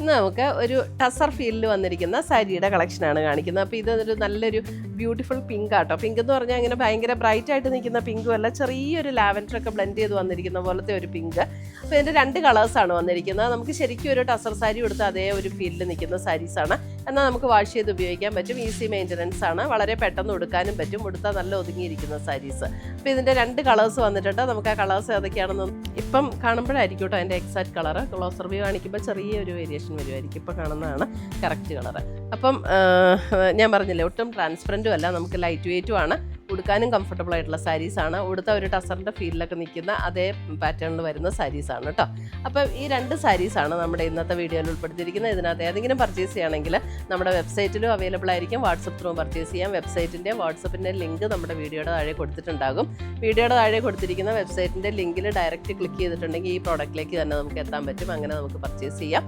ഇന്ന് നമുക്ക് ഒരു ടസർ ഫീലിൽ വന്നിരിക്കുന്ന സാരിയുടെ കളക്ഷനാണ് കാണിക്കുന്നത്. അപ്പോൾ ഇതൊരു നല്ലൊരു ബ്യൂട്ടിഫുൾ പിങ്ക് ആട്ടോ. പിങ്ക് എന്ന് പറഞ്ഞാൽ അങ്ങനെ ഭയങ്കര ബ്രൈറ്റ് ആയിട്ട് നിൽക്കുന്ന പിങ്കും അല്ല, ചെറിയൊരു ലാവൻഡറൊക്കെ ബ്ലെൻഡ് ചെയ്ത് വന്നിരിക്കുന്ന പോലത്തെ ഒരു പിങ്ക്. അപ്പോൾ ഇതിൻ്റെ 2 കളേഴ്സാണ് വന്നിരിക്കുന്നത്. നമുക്ക് ശരിക്കും ഒരു ടസർ സാരി കൊടുത്ത് അതേ ഒരു ഫീലിൽ നിൽക്കുന്ന സാരീസാണ്. എന്നാൽ നമുക്ക് വാഷ് ചെയ്ത് ഉപയോഗിക്കാൻ പറ്റും. ഈസി മെയിൻ്റനൻസ് ആണ്. വളരെ പെട്ടെന്ന് ഉടുക്കാനും പറ്റും. ഉടുത്താൽ നല്ല ഒതുങ്ങിയിരിക്കുന്ന സാരീസ്. അപ്പോൾ ഇതിൻ്റെ 2 കളേഴ്സ് വന്നിട്ടുണ്ട്. നമുക്ക് ആ കളേഴ്സ് ഏതൊക്കെയാണെന്ന് ഇപ്പം കാണുമ്പോഴായിരിക്കും കേട്ടോ അതിൻ്റെ എക്സാക്ട് കളറ്. ക്ലോസർ വ്യൂ കാണിക്കുമ്പോൾ ചെറിയൊരു വേരിയേഷൻ വരുമായിരിക്കും. ഇപ്പോൾ കാണുന്നതാണ് കറക്റ്റ് കളറ്. അപ്പം ഞാൻ പറഞ്ഞില്ലേ, ഒട്ടും ട്രാൻസ്പെറൻറ്റും അല്ല, നമുക്ക് ലൈറ്റ് വെയ്റ്റും ആണ്. ഉടുക്കാനും കംഫർട്ടബിൾ ആയിട്ടുള്ള സാരീസാണ്. ഉടുത്ത ഒരു ടസറിൻ്റെ ഫീലിലൊക്കെ നിൽക്കുന്ന അതേ പാറ്റേണിൽ വരുന്ന സാരീസാണ് കേട്ടോ. അപ്പം ഈ 2 സാരീസാണ് നമ്മുടെ ഇന്നത്തെ വീഡിയോയിൽ ഉൾപ്പെടുത്തിയിരിക്കുന്നത്. ഇതിനകത്ത് ഏതെങ്കിലും പർച്ചേസ് ചെയ്യുകയാണെങ്കിൽ നമ്മുടെ വെബ്സൈറ്റിലും അവൈലബിൾ ആയിരിക്കും. വാട്സപ്പ് ത്രൂ പർച്ചേസ് ചെയ്യാം. വെബ്സൈറ്റിൻ്റെ വാട്സപ്പിൻ്റെ ലിങ്ക് നമ്മുടെ വീഡിയോയുടെ താഴെ കൊടുത്തിട്ടുണ്ടാകും. വീഡിയോയുടെ താഴെ കൊടുത്തിരിക്കുന്ന വെബ്സൈറ്റിൻ്റെ ലിങ്കിൽ ഡയറക്റ്റ് ക്ലിക്ക് ചെയ്തിട്ടുണ്ടെങ്കിൽ ഈ പ്രോഡക്റ്റിലേക്ക് തന്നെ നമുക്ക് എത്താൻ പറ്റും. അങ്ങനെ നമുക്ക് പർച്ചേസ് ചെയ്യാം.